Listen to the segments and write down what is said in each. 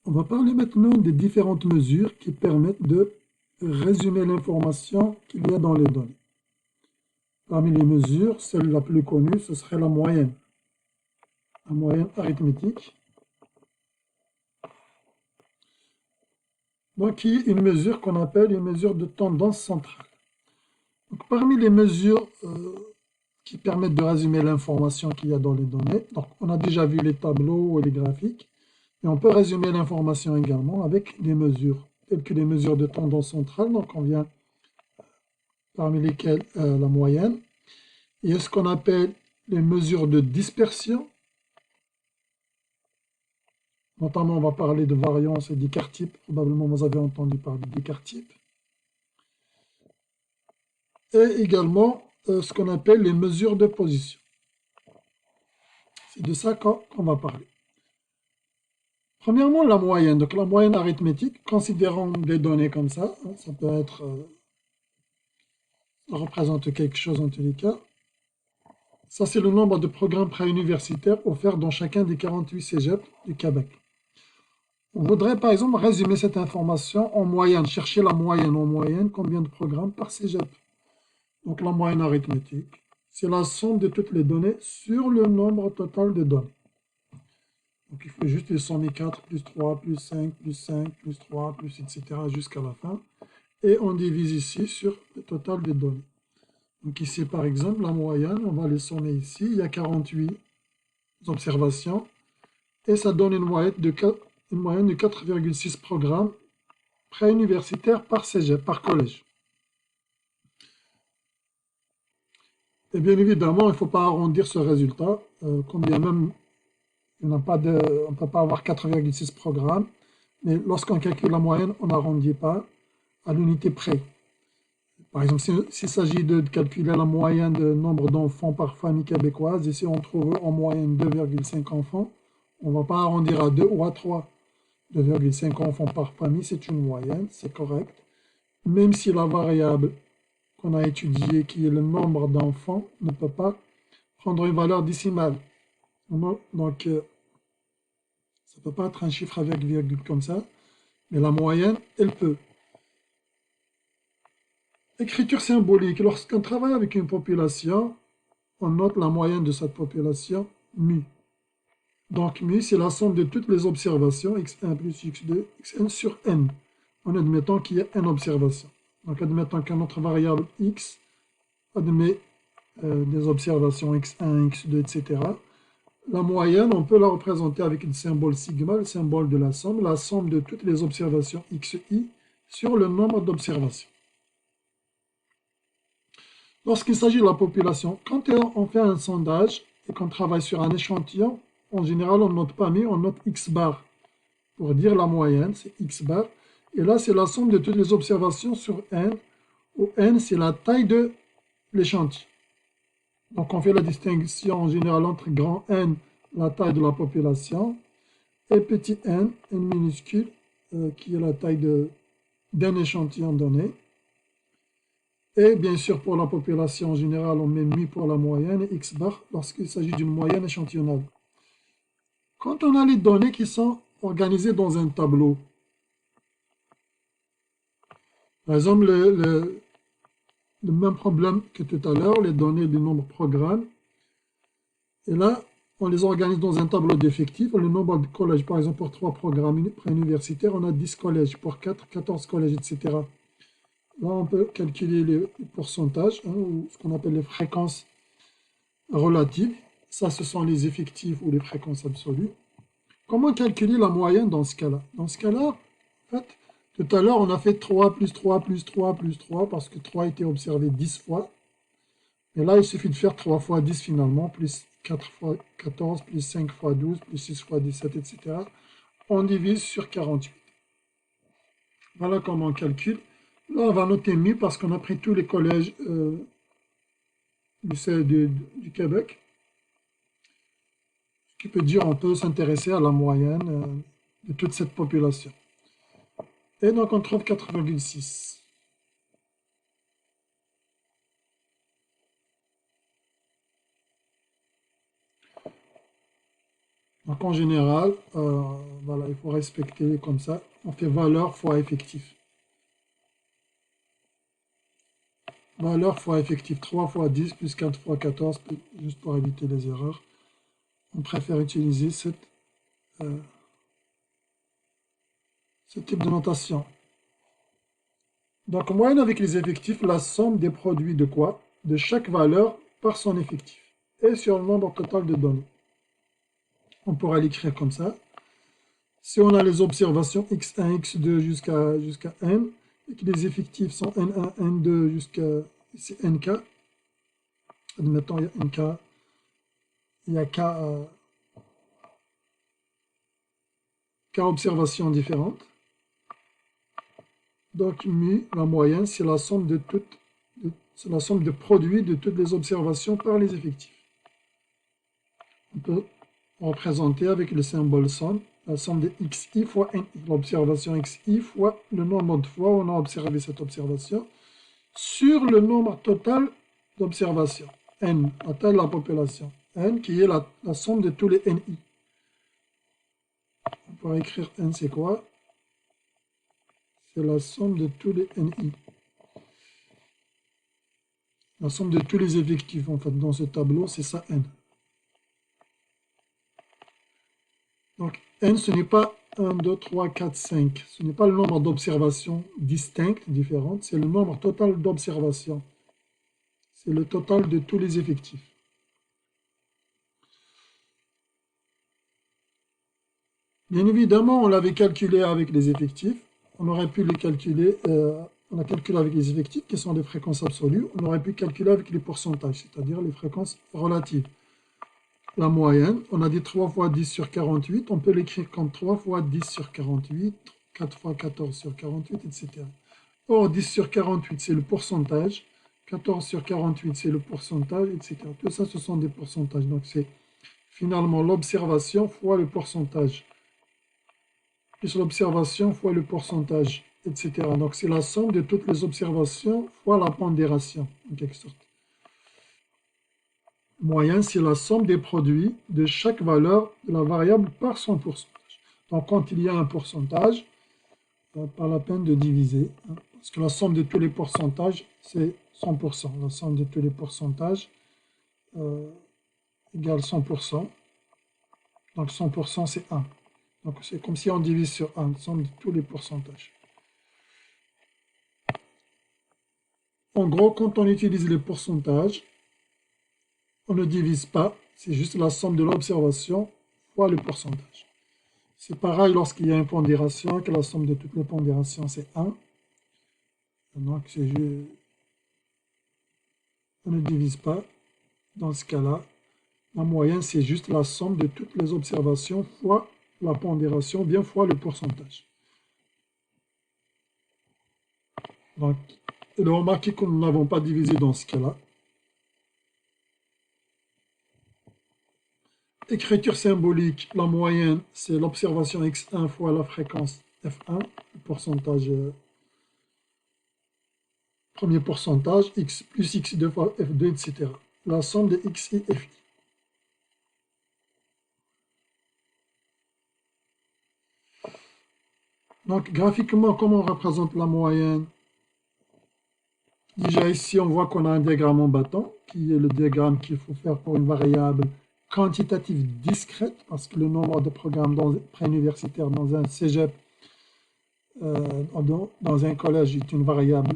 On va parler maintenant des différentes mesures qui permettent de résumer l'information qu'il y a dans les données. Parmi les mesures, celle la plus connue, ce serait la moyenne arithmétique. Donc, qui est une mesure qu'on appelle une mesure de tendance centrale. Donc, parmi les mesures qui permettent de résumer l'information qu'il y a dans les données, donc on a déjà vu les tableaux et les graphiques, et on peut résumer l'information également avec des mesures, telles que les mesures de tendance centrale, donc on vient parmi lesquelles la moyenne. Il y a ce qu'on appelle les mesures de dispersion. Notamment, on va parler de variance et d'écart-type. Probablement, vous avez entendu parler d'écart-type. Et également, ce qu'on appelle les mesures de position. C'est de ça qu'on va parler. Premièrement, la moyenne. Donc, la moyenne arithmétique, considérons des données comme ça. Ça peut être... ça représente quelque chose en tous les cas. Ça, c'est le nombre de programmes préuniversitaires offerts dans chacun des 48 cégeps du Québec. On voudrait par exemple résumer cette information en moyenne, chercher la moyenne en moyenne, combien de programmes par cégep. Donc la moyenne arithmétique, c'est la somme de toutes les données sur le nombre total de données. Donc il faut juste les sommer 4 plus 3 plus 5 plus 5 plus 3 plus etc. jusqu'à la fin. Et on divise ici sur le total des données. Donc ici par exemple la moyenne, on va les sommer ici, il y a 48 observations. Et ça donne une moyenne de 4,6 programmes préuniversitaires par cégep, par collège. Et bien évidemment, il ne faut pas arrondir ce résultat, combien même on ne peut pas avoir 4,6 programmes, mais lorsqu'on calcule la moyenne, on n'arrondit pas à l'unité près. Par exemple, s'il s'agit de calculer la moyenne de nombre d'enfants par famille québécoise, et si on trouve en moyenne 2,5 enfants, on ne va pas arrondir à 2 ou à 3. 2,5 enfants par famille, c'est une moyenne, c'est correct. Même si la variable qu'on a étudiée, qui est le nombre d'enfants, ne peut pas prendre une valeur décimale. Donc, ça ne peut pas être un chiffre avec virgule comme ça, mais la moyenne, elle peut. Écriture symbolique. Lorsqu'on travaille avec une population, on note la moyenne de cette population, mu. Donc, mu, c'est la somme de toutes les observations, x1 plus x2, xn sur n, en admettant qu'il y a n observations. Donc, admettons que notre variable x admet des observations x1, x2, etc. La moyenne, on peut la représenter avec le symbole sigma, le symbole de la somme de toutes les observations xi sur le nombre d'observations. Lorsqu'il s'agit de la population, quand on fait un sondage et qu'on travaille sur un échantillon, en général, on ne note pas mu, on note x bar. Pour dire la moyenne, c'est x bar. Et là, c'est la somme de toutes les observations sur n, où n, c'est la taille de l'échantillon. Donc, on fait la distinction en général entre grand N, la taille de la population, et petit n, n minuscule, qui est la taille d'un échantillon donné. Et bien sûr, pour la population en général, on met mu pour la moyenne et x bar lorsqu'il s'agit d'une moyenne échantillonnable. Quand on a les données qui sont organisées dans un tableau, par exemple, le même problème que tout à l'heure, les données du nombre programme, et là, on les organise dans un tableau d'effectifs. Le nombre de collèges, par exemple, pour 3 programmes préuniversitaires, on a 10 collèges, pour 4, 14 collèges, etc. Là, on peut calculer les pourcentages, ou ce qu'on appelle les fréquences relatives. Ça, ce sont les effectifs ou les fréquences absolues. Comment calculer la moyenne dans ce cas-là? Dans ce cas-là, en fait, tout à l'heure, on a fait 3 plus 3 plus 3 plus 3, parce que 3 a été observé 10 fois. Et là, il suffit de faire 3 fois 10 finalement, plus 4 fois 14, plus 5 fois 12, plus 6 fois 17, etc. On divise sur 48. Voilà comment on calcule. Là, on va noter mu parce qu'on a pris tous les collèges du Québec. Ce qui peut dire qu'on peut s'intéresser à la moyenne de toute cette population. Et donc, on trouve 4,6. Donc en général, voilà, il faut respecter comme ça. On fait valeur fois effectif. Valeur fois effectif, 3 fois 10 plus 4 fois 14, juste pour éviter les erreurs. On préfère utiliser ce type de notation. Donc, moyenne avec les effectifs, la somme des produits de quoi? De chaque valeur par son effectif et sur le nombre total de données. On pourra l'écrire comme ça. Si on a les observations x1, x2 jusqu'à n, et que les effectifs sont n1, n2 jusqu'à nk, admettons il y a nk, il y a k observations différentes. Donc mu, la moyenne, c'est la somme de produits de toutes les observations par les effectifs. On peut représenter avec le symbole somme, la somme de xi fois ni, l'observation xi fois le nombre de fois où on a observé cette observation, sur le nombre total d'observations, n, la taille de la population, n qui est la somme de tous les ni. On pourrait écrire n, c'est quoi? C'est la somme de tous les ni. La somme de tous les effectifs, en fait, dans ce tableau, c'est ça, n. Donc, n, ce n'est pas 1, 2, 3, 4, 5. Ce n'est pas le nombre d'observations distinctes, différentes. C'est le nombre total d'observations. C'est le total de tous les effectifs. Bien évidemment, on l'avait calculé avec les effectifs. On aurait pu les calculer, on a calculé avec les effectifs, qui sont des fréquences absolues. On aurait pu calculer avec les pourcentages, c'est-à-dire les fréquences relatives. La moyenne, on a dit 3 fois 10 sur 48, on peut l'écrire comme 3 fois 10 sur 48, 4 fois 14 sur 48, etc. Or, 10 sur 48, c'est le pourcentage, 14 sur 48, c'est le pourcentage, etc. Tout ça, ce sont des pourcentages. Donc, c'est finalement l'observation fois le pourcentage, plus l'observation fois le pourcentage, etc. Donc, c'est la somme de toutes les observations fois la pondération, en quelque sorte. Moyenne, c'est la somme des produits de chaque valeur de la variable par son pourcentage. Donc, quand il y a un pourcentage, pas la peine de diviser, hein, parce que la somme de tous les pourcentages, c'est 100%. La somme de tous les pourcentages égale 100%. Donc, 100%, c'est 1. Donc, c'est comme si on divise sur 1, la somme de tous les pourcentages. En gros, quand on utilise les pourcentages, on ne divise pas, c'est juste la somme de l'observation fois le pourcentage. C'est pareil lorsqu'il y a une pondération, que la somme de toutes les pondérations, c'est 1. Donc, on ne divise pas. Dans ce cas-là, la moyenne, c'est juste la somme de toutes les observations fois la pondération, bien fois le pourcentage. Donc, remarquez que nous n'avons pas divisé dans ce cas-là. Écriture symbolique, la moyenne, c'est l'observation x1 fois la fréquence f1, le pourcentage, premier pourcentage, x plus x2 fois f2, etc. La somme de xi et fi. Donc, graphiquement, comment on représente la moyenne? Déjà ici, on voit qu'on a un diagramme en bâton, qui est le diagramme qu'il faut faire pour une variable quantitative discrète, parce que le nombre de programmes préuniversitaires dans un cégep, dans un collège, est une variable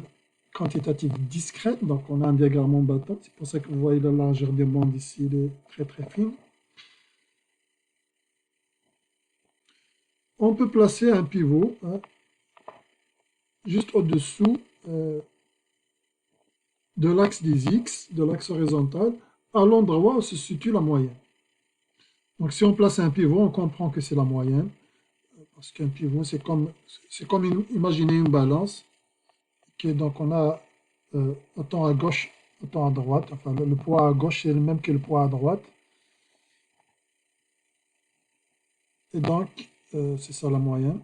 quantitative discrète, donc on a un diagramme en bâton. C'est pour ça que vous voyez la largeur des bandes ici, elle est très très fine. On peut placer un pivot juste au-dessous de l'axe des X, de l'axe horizontal, à l'endroit où se situe la moyenne. Donc si on place un pivot, on comprend que c'est la moyenne, parce qu'un pivot, c'est comme imaginer une balance, donc on a autant à gauche, autant à droite, enfin le poids à gauche est le même que le poids à droite, et donc c'est ça la moyenne.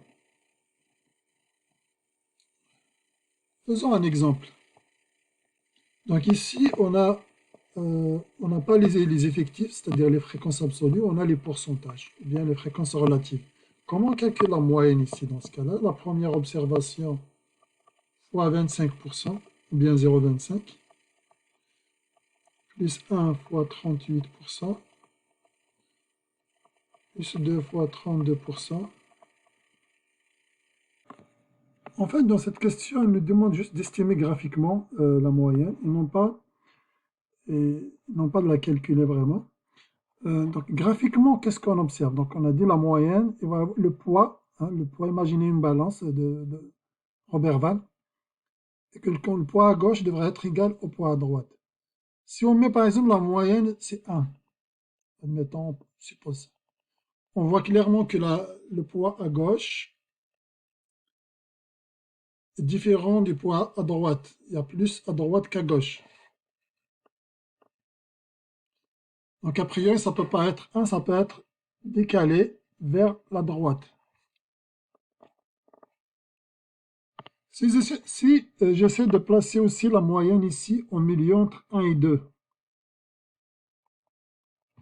Faisons un exemple. Donc ici, on a on n'a pas les effectifs, c'est-à-dire les fréquences absolues, on a les pourcentages, ou bien les fréquences relatives. Comment calculer la moyenne ici dans ce cas-là? La première observation fois 25%, ou bien 0,25, plus 1 fois 38%, plus 2 fois 32%. En fait, dans cette question, elle nous demande juste d'estimer graphiquement la moyenne, et non pas de la calculer vraiment. Donc, graphiquement, qu'est-ce qu'on observe? Donc, on a dit la moyenne, et voilà, le poids, hein, imaginez une balance de Robert Van, et que le poids à gauche devrait être égal au poids à droite. Si on met par exemple la moyenne, c'est 1, admettons, on suppose. On voit clairement que le poids à gauche est différent du poids à droite. Il y a plus à droite qu'à gauche. Donc, a priori, ça ne peut pas être 1, ça peut être décalé vers la droite. Si j'essaie de placer aussi la moyenne ici au milieu entre 1 et 2,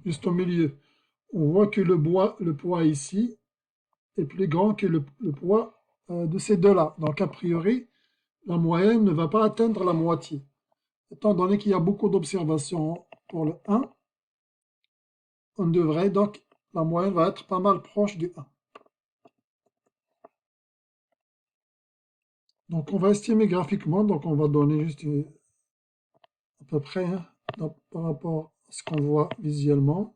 juste au milieu, on voit que le poids ici est plus grand que le poids de ces deux-là. Donc, a priori, la moyenne ne va pas atteindre la moitié. Étant donné qu'il y a beaucoup d'observations pour le 1, donc, la moyenne va être pas mal proche du 1. Donc, on va estimer graphiquement, donc on va donner juste à peu près par rapport à ce qu'on voit visuellement.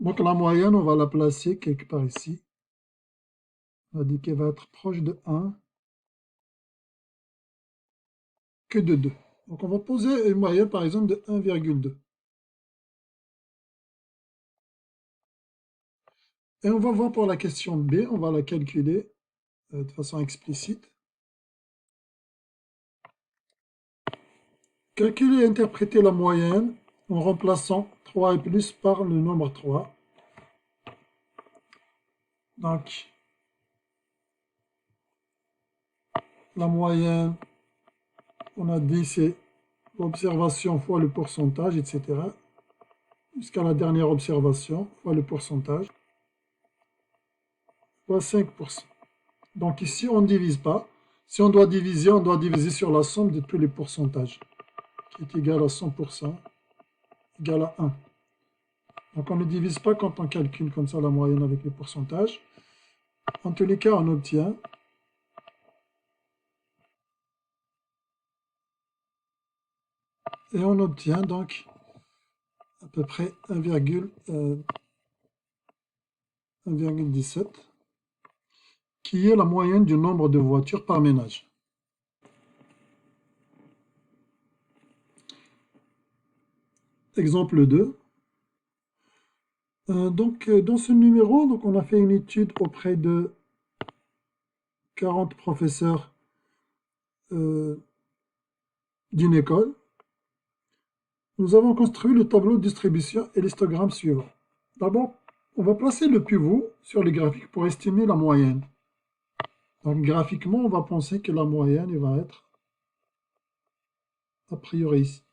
Donc, la moyenne, on va la placer quelque part ici. On a dit qu'elle va être proche de 1 que de 2. Donc, on va poser une moyenne, par exemple, de 1,2. Et on va voir pour la question B, on va la calculer de façon explicite. Calculer et interpréter la moyenne en remplaçant 3 et plus par le nombre 3. Donc, la moyenne, on a dit, c'est l'observation fois le pourcentage, etc. Jusqu'à la dernière observation fois le pourcentage, fois 5%. Donc ici, on ne divise pas. Si on doit diviser sur la somme de tous les pourcentages, qui est égal à 100%, égal à 1. Donc on ne divise pas quand on calcule comme ça la moyenne avec les pourcentages. En tous les cas, on obtient donc à peu près 1,17, qui est la moyenne du nombre de voitures par ménage. Exemple 2. Dans ce numéro, on a fait une étude auprès de 40 professeurs d'une école. Nous avons construit le tableau de distribution et l'histogramme suivant. D'abord, on va placer le pivot sur le graphique pour estimer la moyenne. Donc, graphiquement, on va penser que la moyenne va être a priori ici.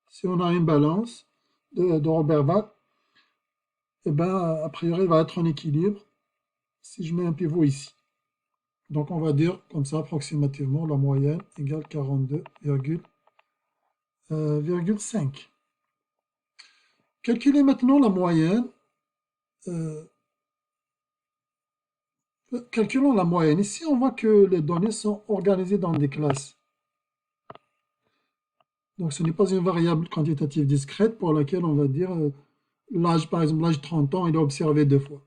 Si on a une balance de Robert Watt, eh ben, a priori, elle va être en équilibre si je mets un pivot ici. Donc, on va dire comme ça approximativement la moyenne égale 42,5. Calculez maintenant la moyenne. Calculons la moyenne. Ici, on voit que les données sont organisées dans des classes. Donc, ce n'est pas une variable quantitative discrète pour laquelle on va dire l'âge, par exemple, l'âge 30 ans, il est observé 2 fois.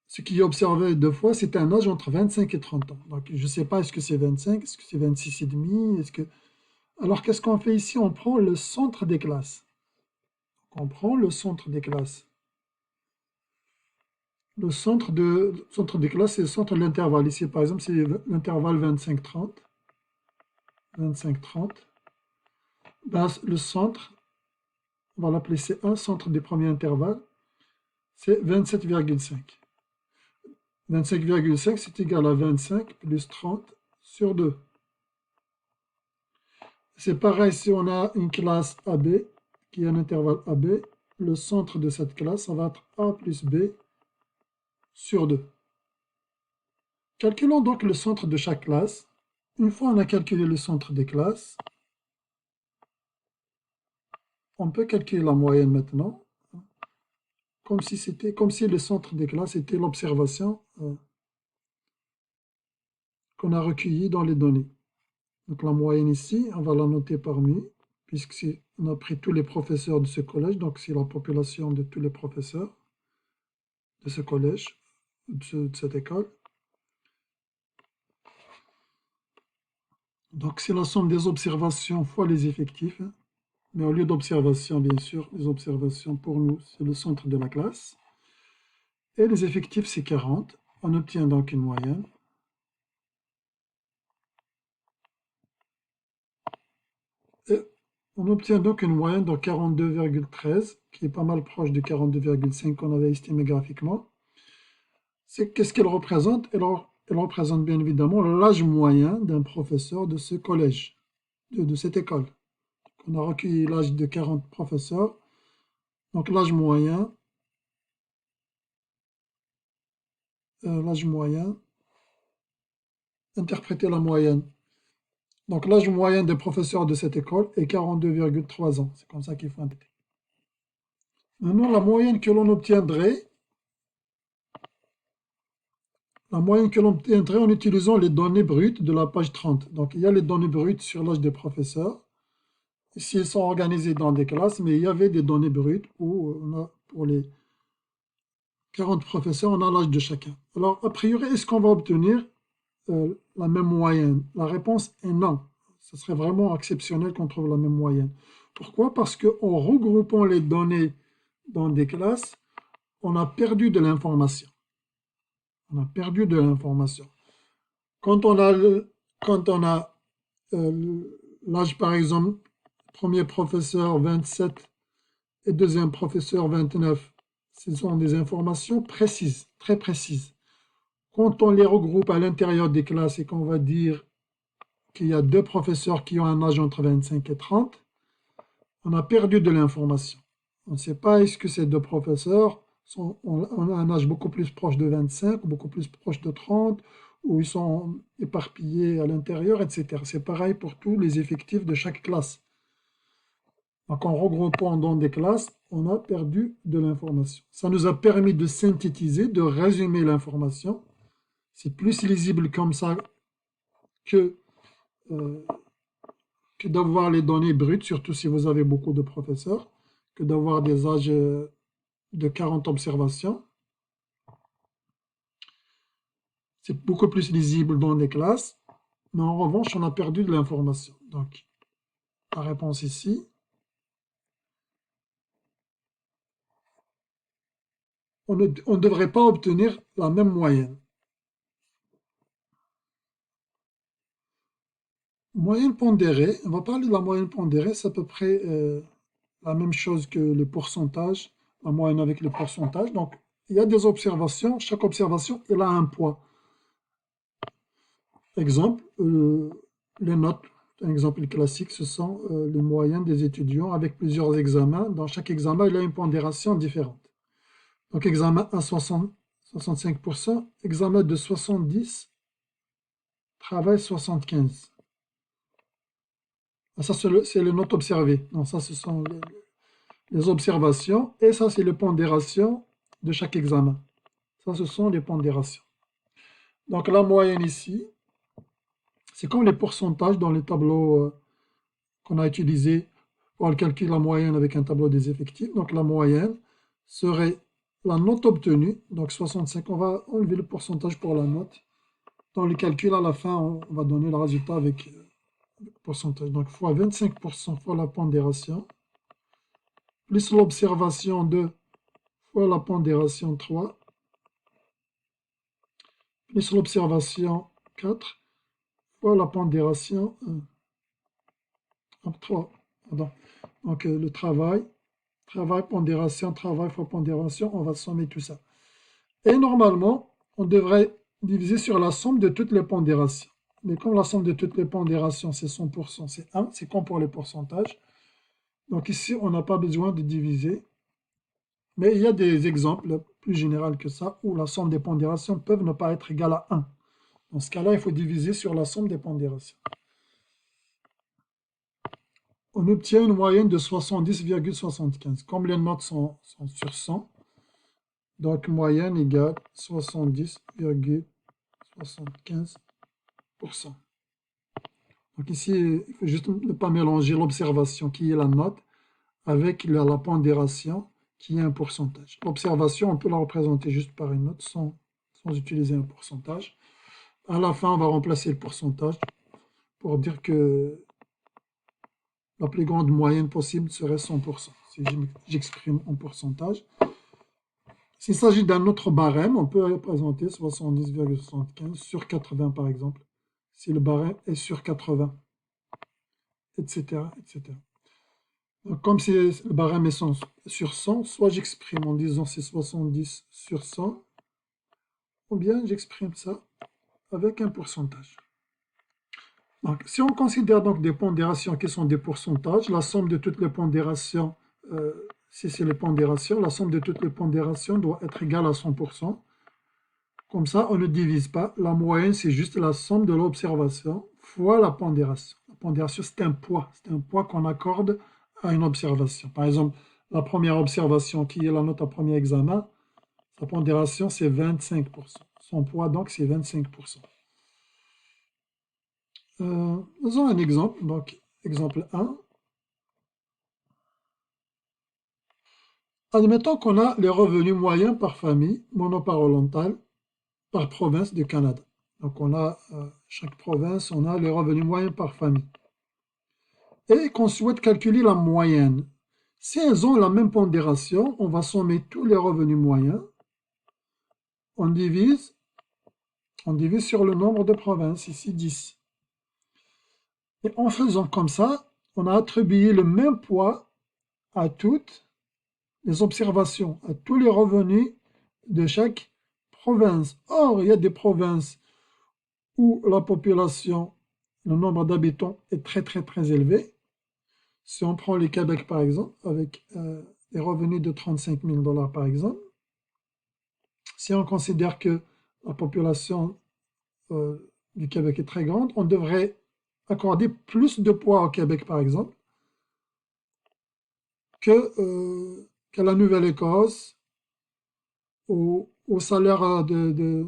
Ce qui est observé 2 fois, c'est un âge entre 25 et 30 ans. Donc, je ne sais pas, est-ce que c'est 25, est-ce que c'est 26,5, est-ce que... Alors, qu'est-ce qu'on fait ici? On prend le centre des classes. On prend le centre des classes. Le centre des classes, c'est le centre de l'intervalle. Ici, par exemple, c'est l'intervalle 25-30. 25-30. Ben, le centre, on va l'appeler C1, centre du premier intervalle, c'est 27,5. 25,5, c'est égal à 25 plus 30 sur 2. C'est pareil si on a une classe AB qui a un intervalle AB, le centre de cette classe, ça va être A plus B sur 2. Calculons donc le centre de chaque classe. Une fois on a calculé le centre des classes, on peut calculer la moyenne maintenant, comme si le centre des classes était l'observation qu'on a recueillie dans les données. Donc la moyenne ici, on va la noter par 1000, puisqu'on a pris tous les professeurs de ce collège, donc c'est la population de tous les professeurs de ce collège, de cette école. Donc c'est la somme des observations fois les effectifs, hein. Mais au lieu d'observations, bien sûr, les observations pour nous, c'est le centre de la classe. Et les effectifs, c'est 40. On obtient donc une moyenne. Et on obtient donc une moyenne de 42,13, qui est pas mal proche de 42,5 qu'on avait estimé graphiquement. Qu'est-ce qu'elle représente? Elle représente bien évidemment l'âge moyen d'un professeur de ce collège, de cette école. On a recueilli l'âge de 40 professeurs. Donc l'âge moyen, interpréter la moyenne. Donc l'âge moyen des professeurs de cette école est 42,3 ans. C'est comme ça qu'il faut intégrer. Maintenant, la moyenne que l'on obtiendrait en utilisant les données brutes de la page 30. Donc il y a les données brutes sur l'âge des professeurs. Ici, elles sont organisées dans des classes, mais il y avait des données brutes où pour les 40 professeurs, on a l'âge de chacun. Alors, a priori, est-ce qu'on va obtenir la même moyenne? La réponse est non. Ce serait vraiment exceptionnel qu'on trouve la même moyenne. Pourquoi? Parce qu'en regroupant les données dans des classes, on a perdu de l'information. On a perdu de l'information. Quand on a l'âge, par exemple, premier professeur 27 et deuxième professeur 29, ce sont des informations précises, très précises. Quand on les regroupe à l'intérieur des classes et qu'on va dire qu'il y a deux professeurs qui ont un âge entre 25 et 30, on a perdu de l'information. On ne sait pas est-ce que ces deux professeurs ont un âge beaucoup plus proche de 25, ou beaucoup plus proche de 30, ou ils sont éparpillés à l'intérieur, etc. C'est pareil pour tous les effectifs de chaque classe. Donc en regroupant dans des classes, on a perdu de l'information. Ça nous a permis de synthétiser, de résumer l'information. C'est plus lisible comme ça que d'avoir les données brutes, surtout si vous avez beaucoup de professeurs, que d'avoir des âges de 40 observations. C'est beaucoup plus lisible dans les classes, mais en revanche, on a perdu de l'information. Donc, la réponse ici. On ne devrait pas obtenir la même moyenne. Moyenne pondérée, on va parler de la moyenne pondérée, c'est à peu près la même chose que le pourcentage, la moyenne avec le pourcentage. Donc, il y a des observations, chaque observation, elle a un poids. Exemple, les notes, un exemple classique, ce sont les moyennes des étudiants avec plusieurs examens. Dans chaque examen, il y a une pondération différente. Donc, examen à 65%, examen de 70, travail 75. Ça, c'est les notes observées. Donc, ça, ce sont les observations. Et ça, c'est les pondérations de chaque examen. Ça, ce sont les pondérations. Donc, la moyenne ici, c'est comme les pourcentages dans les tableaux qu'on a utilisés pour le calcul de la moyenne avec un tableau des effectifs. Donc, la moyenne serait la note obtenue. Donc, 65, on va enlever le pourcentage pour la note. Dans le calcul, à la fin, on va donner le résultat avec le pourcentage. Donc, fois 25% fois la pondération, plus l'observation 2 fois la pondération 3, plus l'observation 4 fois la pondération 3. Pardon. Donc, le travail, pondération, travail fois pondération, on va sommer tout ça. Et normalement, on devrait diviser sur la somme de toutes les pondérations. mais comme la somme de toutes les pondérations, c'est 100%, c'est 1, c'est comme pour les pourcentages. Donc ici, on n'a pas besoin de diviser. Mais il y a des exemples plus généraux que ça, où la somme des pondérations peuvent ne pas être égale à 1. Dans ce cas-là, il faut diviser sur la somme des pondérations. On obtient une moyenne de 70,75. Comme les notes sont sur 100, donc moyenne égale 70,75%. Donc ici, il faut juste ne pas mélanger l'observation qui est la note avec la pondération qui est un pourcentage. L'observation, on peut la représenter juste par une note sans utiliser un pourcentage. À la fin, on va remplacer le pourcentage pour dire que la plus grande moyenne possible serait 100%, si j'exprime en pourcentage. S'il s'agit d'un autre barème, on peut représenter 70,75 sur 80 par exemple, si le barème est sur 80, etc. etc. Donc, comme si le barème est sur 100, soit j'exprime en disant c'est 70 sur 100, ou bien j'exprime ça avec un pourcentage. Donc, si on considère donc des pondérations qui sont des pourcentages, la somme de toutes les pondérations, si c'est les pondérations, la somme de toutes les pondérations doit être égale à 100%. Comme ça, on ne divise pas. La moyenne, c'est juste la somme de l'observation fois la pondération. La pondération, c'est un poids qu'on accorde à une observation. Par exemple, la première observation qui est la note à premier examen, sa pondération, c'est 25%. Son poids, donc, c'est 25%. Faisons un exemple, donc exemple 1. Admettons qu'on a les revenus moyens par famille monoparentale par province du Canada. Donc on a, chaque province, on a les revenus moyens par famille. Et qu'on souhaite calculer la moyenne. Si elles ont la même pondération, on va sommer tous les revenus moyens. On divise sur le nombre de provinces, ici 10. Et en faisant comme ça, on a attribué le même poids à toutes les observations, à tous les revenus de chaque province. Or, il y a des provinces où la population, le nombre d'habitants est très élevé. Si on prend le Québec par exemple, avec des revenus de 35 000 $ par exemple, si on considère que la population du Québec est très grande, on devrait accorder plus de poids au Québec par exemple qu'à la Nouvelle-Écosse, au salaire de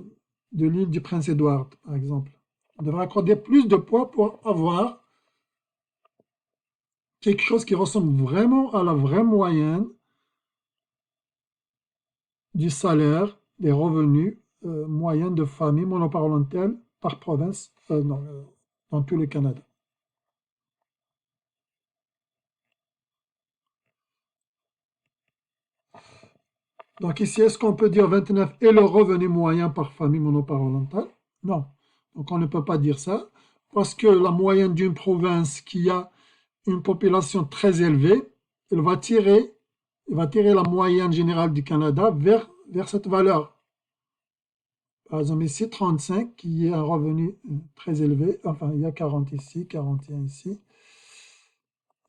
l'île du Prince-Édouard, par exemple. On devrait accorder plus de poids pour avoir quelque chose qui ressemble vraiment à la vraie moyenne du salaire, des revenus moyens de famille monoparentale par province dans tout le Canada. Donc ici, est-ce qu'on peut dire 29 est le revenu moyen par famille monoparentale? Non. Donc on ne peut pas dire ça, parce que la moyenne d'une province qui a une population très élevée, il va tirer la moyenne générale du Canada vers cette valeur. Par exemple ici, 35, qui est un revenu très élevé, enfin il y a 40 ici, 41 ici.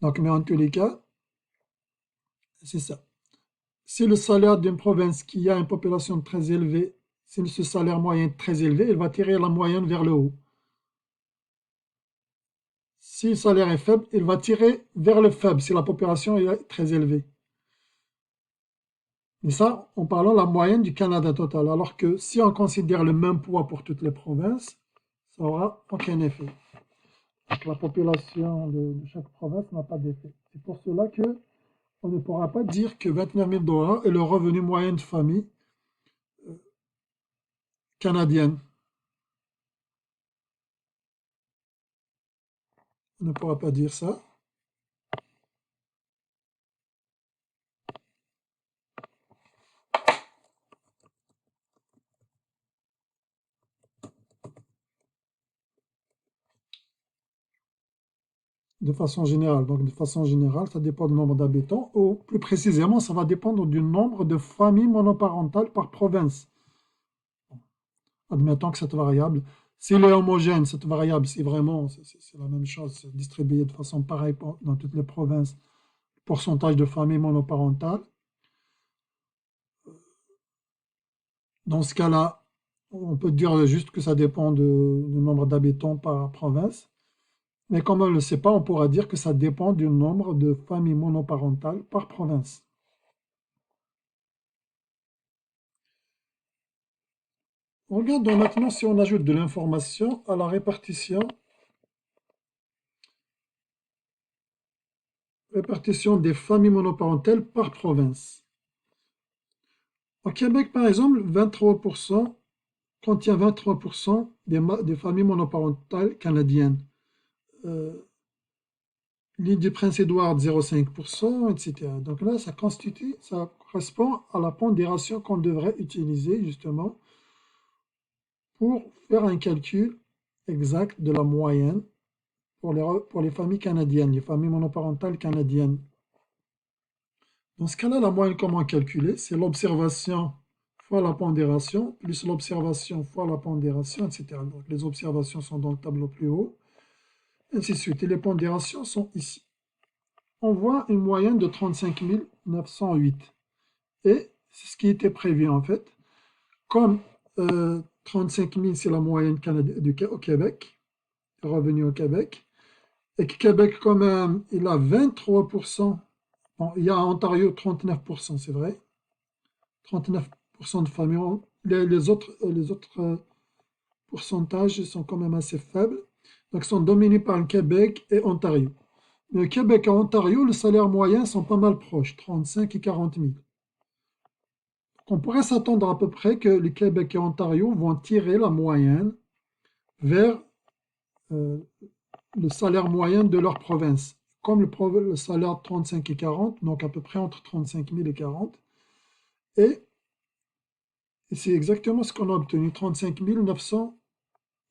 Donc, mais en tous les cas, c'est ça. Si le salaire d'une province qui a une population très élevée, si ce salaire moyen est très élevé, il va tirer la moyenne vers le haut. Si le salaire est faible, il va tirer vers le faible si la population est très élevée. Et ça, en parlant de la moyenne du Canada total. Alors que si on considère le même poids pour toutes les provinces, ça n'aura aucun effet. Donc, la population de chaque province n'a pas d'effet. C'est pour cela que on ne pourra pas dire que 29 000 $ est le revenu moyen de famille canadienne. On ne pourra pas dire ça. De façon générale. Donc, de façon générale, ça dépend du nombre d'habitants, ou plus précisément, ça va dépendre du nombre de familles monoparentales par province. Admettons que cette variable, S'il est homogène, cette variable, si vraiment c'est la même chose, c'est distribué de façon pareille dans toutes les provinces, pourcentage de familles monoparentales, dans ce cas-là, on peut dire juste que ça dépend du nombre d'habitants par province. Mais comme on ne le sait pas, on pourra dire que ça dépend du nombre de familles monoparentales par province. Regardons maintenant si on ajoute de l'information à la répartition des familles monoparentales par province. Au Québec, par exemple, 23% contient 23% des familles monoparentales canadiennes. L'île du Prince-Édouard, 0,5%, etc. Donc là, ça correspond à la pondération qu'on devrait utiliser justement pour faire un calcul exact de la moyenne pour les familles canadiennes, les familles monoparentales canadiennes. Dans ce cas-là, la moyenne, comment calculer? C'est l'observation fois la pondération, plus l'observation fois la pondération, etc. Donc les observations sont dans le tableau plus haut, ainsi de suite. Et les pondérations sont ici. On voit une moyenne de 35 908. Et c'est ce qui était prévu en fait. Comme 35 000, c'est la moyenne au Québec, revenu au Québec, et que Québec, quand même, il a 23%. Bon, il y a Ontario 39%, c'est vrai. 39% de familles. Les autres pourcentages sont quand même assez faibles. Donc, ils sont dominés par le Québec et Ontario. Mais le Québec et Ontario, le salaire moyen sont pas mal proches, 35 et 40 000. On pourrait s'attendre à peu près que le Québec et Ontario vont tirer la moyenne vers le salaire moyen de leur province. Comme le salaire 35 et 40, donc à peu près entre 35 000 et 40. Et c'est exactement ce qu'on a obtenu, 35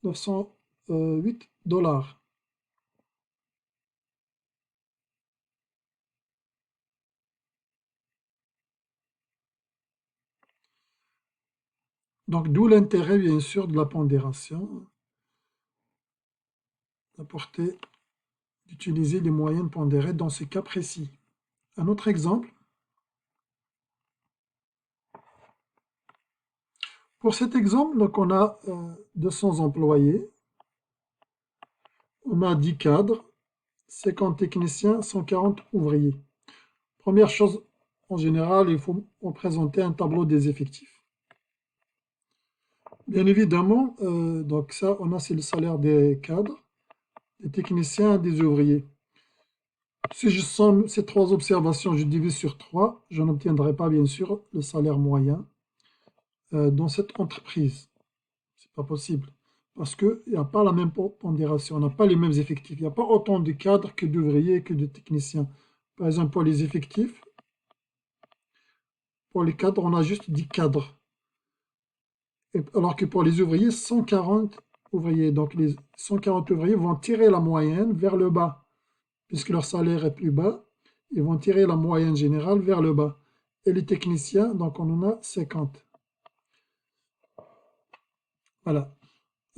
908 dollars. Donc d'où l'intérêt bien sûr de la pondération, d'utiliser les moyennes pondérées dans ce cas précis. Un autre exemple. Pour cet exemple, donc on a 200 employés, on a 10 cadres, 50 techniciens, 140 ouvriers. Première chose, en général, il faut présenter un tableau des effectifs. Bien évidemment, donc ça, on a c'est le salaire des cadres, des techniciens et des ouvriers. Si je somme ces trois observations, je divise sur 3, je n'obtiendrai pas bien sûr le salaire moyen dans cette entreprise. C'est pas possible. Parce qu'il n'y a pas la même pondération, on n'a pas les mêmes effectifs. Il n'y a pas autant de cadres que d'ouvriers que de techniciens. Par exemple, pour les effectifs, pour les cadres, on a juste 10 cadres. Alors que pour les ouvriers, 140 ouvriers. Donc les 140 ouvriers vont tirer la moyenne vers le bas. Puisque leur salaire est plus bas, ils vont tirer la moyenne générale vers le bas. Et les techniciens, donc on en a 50. Voilà.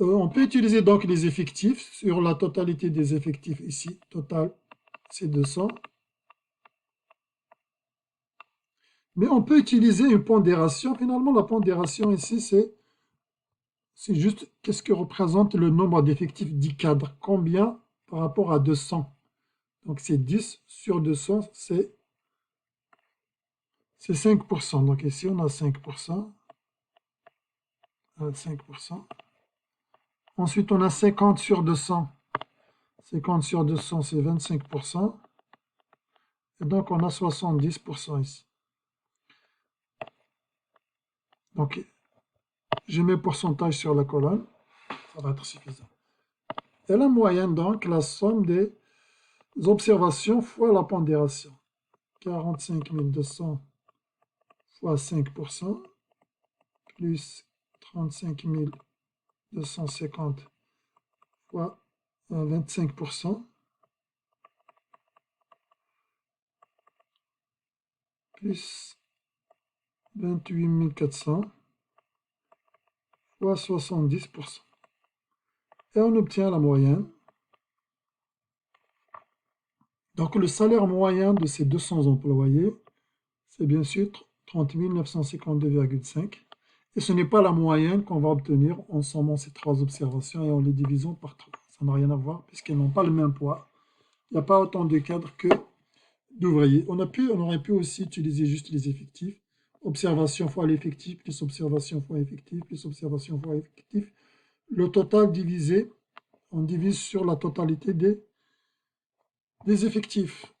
On peut utiliser donc les effectifs sur la totalité des effectifs ici. Total, c'est 200. Mais on peut utiliser une pondération. Finalement, la pondération ici, c'est juste qu'est-ce que représente le nombre d'effectifs 10 cadres. Combien par rapport à 200. Donc c'est 10 sur 200, c'est 5%. Donc ici, on a 5%. 5%. Ensuite, on a 50 sur 200. 50 sur 200, c'est 25%. Et donc, on a 70% ici. Donc, je mets pourcentage sur la colonne. Ça va être suffisant. Et la moyenne, donc, la somme des observations fois la pondération. 45 200 fois 5%, plus 35 250 fois 25%, plus 28 400 fois 70%. et on obtient la moyenne. Donc le salaire moyen de ces 200 employés, c'est bien sûr 30 952,5. Et ce n'est pas la moyenne qu'on va obtenir en sommant ces trois observations et en les divisant par 3. Ça n'a rien à voir puisqu'elles n'ont pas le même poids. Il n'y a pas autant de cadres que d'ouvriers. On aurait pu aussi utiliser juste les effectifs. Observation fois l'effectif, plus observation fois effectif, plus observation fois effectif. Le total divisé, on divise sur la totalité des effectifs.